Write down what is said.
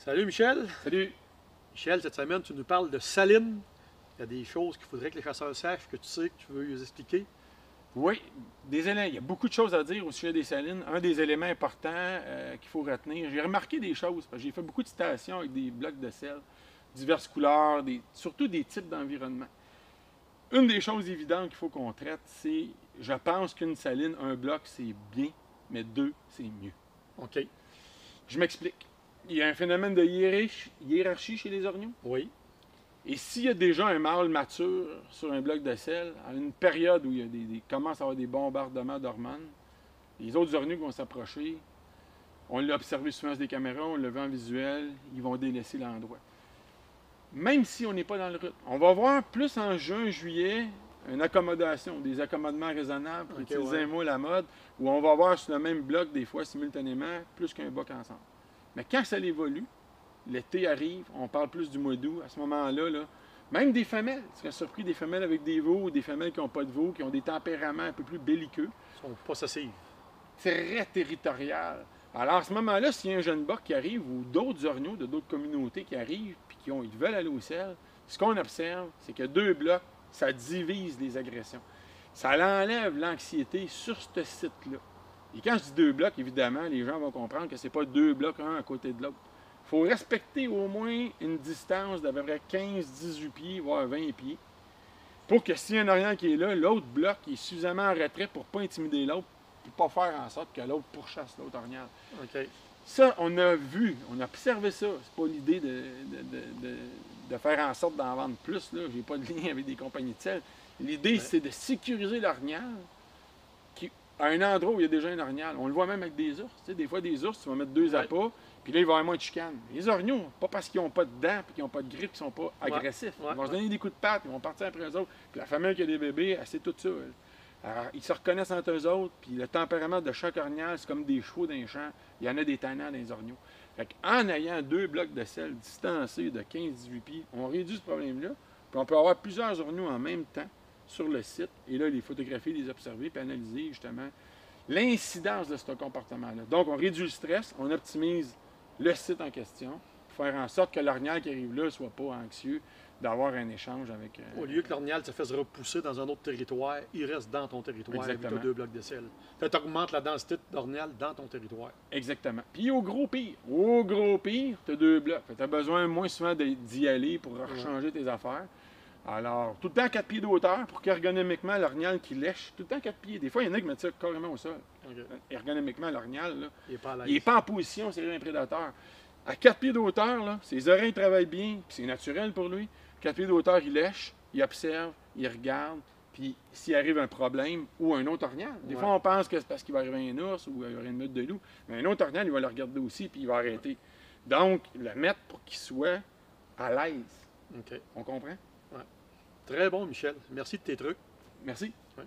Salut Michel. Salut! Michel, cette semaine, tu nous parles de salines. Il y a des choses qu'il faudrait que les chasseurs sachent, que tu sais, que tu veux les expliquer. Oui, il y a beaucoup de choses à dire au sujet des salines. Un des éléments importants qu'il faut retenir, j'ai remarqué des choses, parce que j'ai fait beaucoup de stations avec des blocs de sel, diverses couleurs, surtout des types d'environnement. Une des choses évidentes qu'il faut qu'on traite, c'est, je pense qu'une saline, un bloc, c'est bien, mais deux, c'est mieux. OK. Je m'explique. Il y a un phénomène de hiérarchie chez les orgnaux. Oui. Et s'il y a déjà un mâle mature sur un bloc de sel, à une période où il commence à avoir des bombardements d'hormones, les autres orgnaux vont s'approcher. On l'a observé souvent sur des caméras, on l'a vu en visuel, ils vont délaisser l'endroit. Même si on n'est pas dans le rythme. On va voir plus en juin, juillet, une accommodation, des accommodements raisonnables pour utiliser un mot à la mode, où on va avoir sur le même bloc, des fois simultanément, plus qu'un bloc ensemble. Mais quand ça évolue, l'été arrive, on parle plus du mois d'août, à ce moment-là, même des femelles, tu serais surpris des femelles avec des veaux ou des femelles qui n'ont pas de veaux, qui ont des tempéraments un peu plus belliqueux. Ils sont possessifs. Très territorial. Alors à ce moment-là, s'il y a un jeune boc qui arrive ou d'autres orgnaux de d'autres communautés qui arrivent puis ils veulent aller au sel, ce qu'on observe, c'est que deux blocs, ça divise les agressions. Ça enlève l'anxiété sur ce site-là. Et quand je dis deux blocs, évidemment, les gens vont comprendre que ce n'est pas deux blocs un à côté de l'autre. Il faut respecter au moins une distance d'à peu près 15-18 pieds, voire 20 pieds, pour que s'il y a un orignal qui est là, l'autre bloc est suffisamment en retrait pour ne pas intimider l'autre, et pas faire en sorte que l'autre pourchasse l'autre orignal. OK. Ça, on a vu, on a observé ça. C'est pas l'idée de faire en sorte d'en vendre plus. Je n'ai pas de lien avec des compagnies de sel. L'idée, c'est de sécuriser l'orignal à un endroit où il y a déjà un orignal. On le voit même avec des ours. Tu sais, des fois, des ours, tu vas mettre deux appâts, puis là, il va y avoir moins de chicane. Les orignaux, pas parce qu'ils n'ont pas de dents et qu'ils n'ont pas de grippe, qu'ils ne sont pas agressifs. Ils vont se donner des coups de patte, ils vont partir après eux autres. Puis la femelle qui a des bébés, elle sait tout ça. Alors, ils se reconnaissent entre eux autres, puis le tempérament de chaque orignal, c'est comme des chevaux d'un champ. Il y en a des tannants dans les orignaux. Fait en ayant deux blocs de sel distancés de 15-18 pieds, on réduit ce problème-là, puis on peut avoir plusieurs orignaux en même temps sur le site, et là, les photographier, les observer, puis analyser justement l'incidence de ce comportement-là. Donc, on réduit le stress, on optimise le site en question, pour faire en sorte que l'orignal qui arrive là ne soit pas anxieux d'avoir un échange avec... Au lieu que l'orignal se fasse repousser dans un autre territoire, il reste dans ton territoire avec deux blocs de sel. Tu augmentes la densité d'orignal dans ton territoire. Exactement. Puis au gros pire, tu as deux blocs. Tu as besoin moins souvent d'y aller pour rechanger tes affaires. Alors, tout le temps 4 pieds d'auteur pour qu'ergonomiquement, l'orignal qui lèche, tout le temps 4 pieds. Des fois, il y en a qui mettent ça carrément au sol. Okay. Ergonomiquement, l'orignal, il n'est pas en position, c'est un prédateur. À 4 pieds d'auteur, ses oreilles travaillent bien, puis c'est naturel pour lui. 4 pieds d'auteur, il lèche, il observe, il regarde, puis s'il arrive un problème ou un autre orignal. Des fois, on pense que c'est parce qu'il va arriver un ours ou il va y avoir une meute de loup, mais un autre orignal, il va le regarder aussi, puis il va arrêter. Donc, le mettre pour qu'il soit à l'aise. Okay. On comprend? Ouais. Très bon, Michel. Merci de tes trucs. Merci. Ouais.